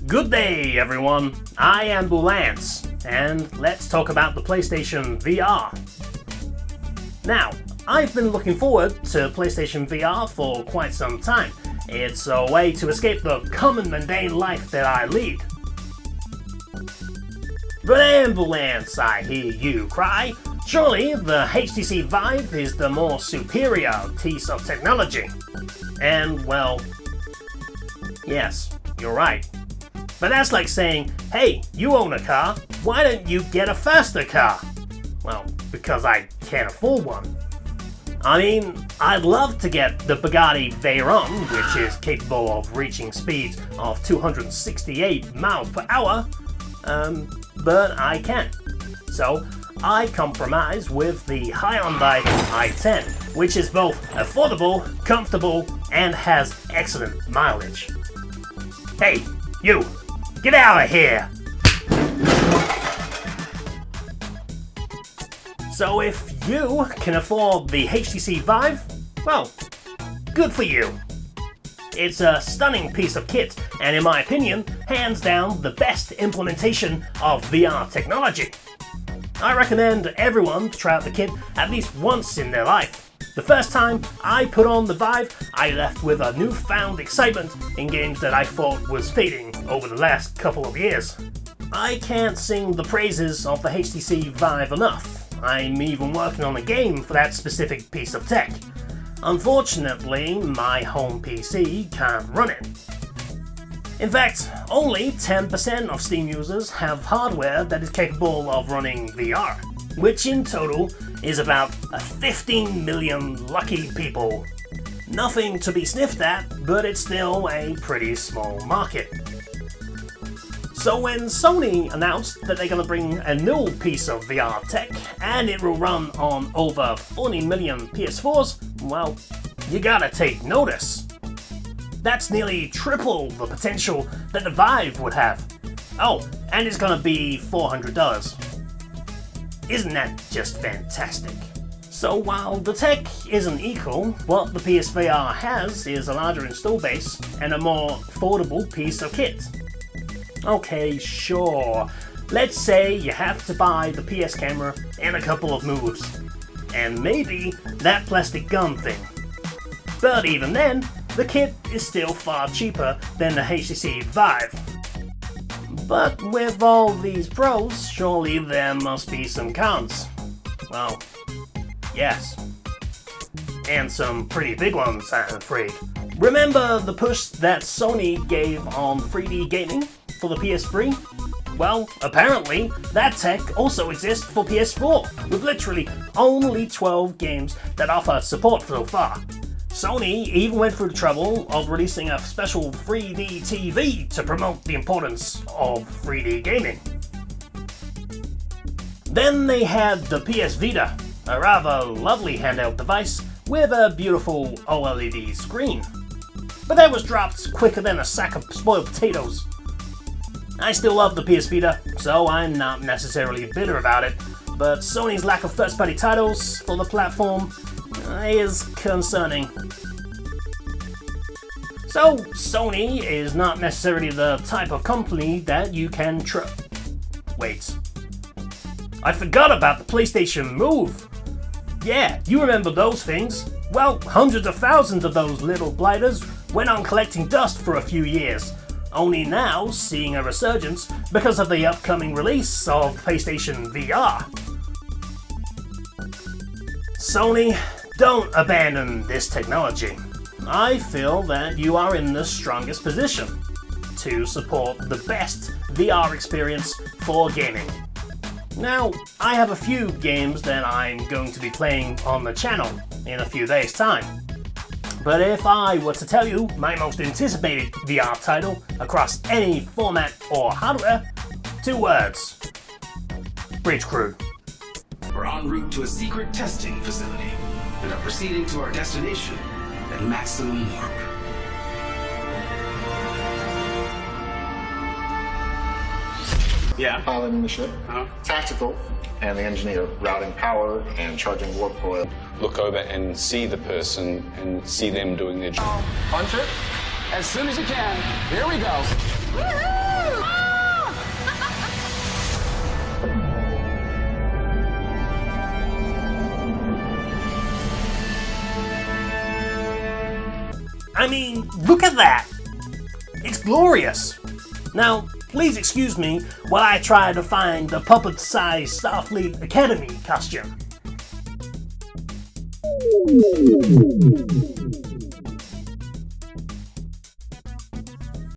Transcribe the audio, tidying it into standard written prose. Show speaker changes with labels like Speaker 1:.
Speaker 1: Good day, everyone. I am Boulance, and let's talk about the PlayStation VR. Now, I've been looking forward to PlayStation VR for quite some time. It's a way to escape the common mundane life that I lead. But ambulance, I hear you cry. Surely the HTC Vive is the more superior piece of technology. And, well, yes, you're right. But that's like saying, hey, you own a car, why don't you get a faster car? Well, because I can't afford one. I mean, I'd love to get the Bugatti Veyron, which is capable of reaching speeds of 268 miles per hour, but I can't. So I compromise with the Hyundai i10, which is both affordable, comfortable, and has excellent mileage. Hey, you! Get out of here! So if you can afford the HTC Vive, well, good for you. It's a stunning piece of kit, and in my opinion, hands down the best implementation of VR technology. I recommend everyone try out the kit at least once in their life. The first time I put on the Vive, I left with a newfound excitement in games that I thought was fading over the last couple of years. I can't sing the praises of the HTC Vive enough. I'm even working on a game for that specific piece of tech. Unfortunately, my home PC can't run it. In fact, only 10% of Steam users have hardware that is capable of running VR, which in total is about 15 million lucky people. Nothing to be sniffed at, but it's still a pretty small market. So when Sony announced that they're gonna bring a new piece of VR tech and it will run on over 40 million PS4s, well, you gotta take notice. That's nearly triple the potential that the Vive would have. Oh, and it's gonna be $400. Isn't that just fantastic? So while the tech isn't equal, what the PSVR has is a larger install base and a more affordable piece of kit. Okay, sure. Let's say you have to buy the PS camera and a couple of moves. And maybe that plastic gun thing. But even then, the kit is still far cheaper than the HTC Vive. But with all these pros, surely there must be some cons. Well, yes. And some pretty big ones, I'm afraid. Remember the push that Sony gave on 3D gaming for the PS3? Well, apparently, that tech also exists for PS4, with literally only 12 games that offer support so far. Sony even went through the trouble of releasing a special 3D TV to promote the importance of 3D gaming. Then they had the PS Vita, a rather lovely handheld device with a beautiful OLED screen. But that was dropped quicker than a sack of spoiled potatoes. I still love the PS Vita, so I'm not necessarily bitter about it, but Sony's lack of first-party titles for the platform is concerning. So, Sony is not necessarily the type of company that you can trust. Wait. I forgot about the PlayStation Move! Yeah, you remember those things? Well, hundreds of thousands of those little blighters went on collecting dust for a few years, only now seeing a resurgence because of the upcoming release of PlayStation VR. Sony, don't abandon this technology. I feel that you are in the strongest position to support the best VR experience for gaming. Now, I have a few games that I'm going to be playing on the channel in a few days' time. But if I were to tell you my most anticipated VR title across any format or hardware, 2 words. Bridge Crew.
Speaker 2: We're en route to a secret testing facility and are proceeding to our destination at maximum warp.
Speaker 3: Yeah. Piloting the ship. Tactical. And the engineer routing power and charging warp coil.
Speaker 4: Look over and see the person and see them doing their job.
Speaker 3: Punch it.
Speaker 4: as soon as you can. Here we go.
Speaker 1: I mean, look at that! It's glorious! Now, please excuse me while I try to find the puppet-sized Starfleet Academy costume.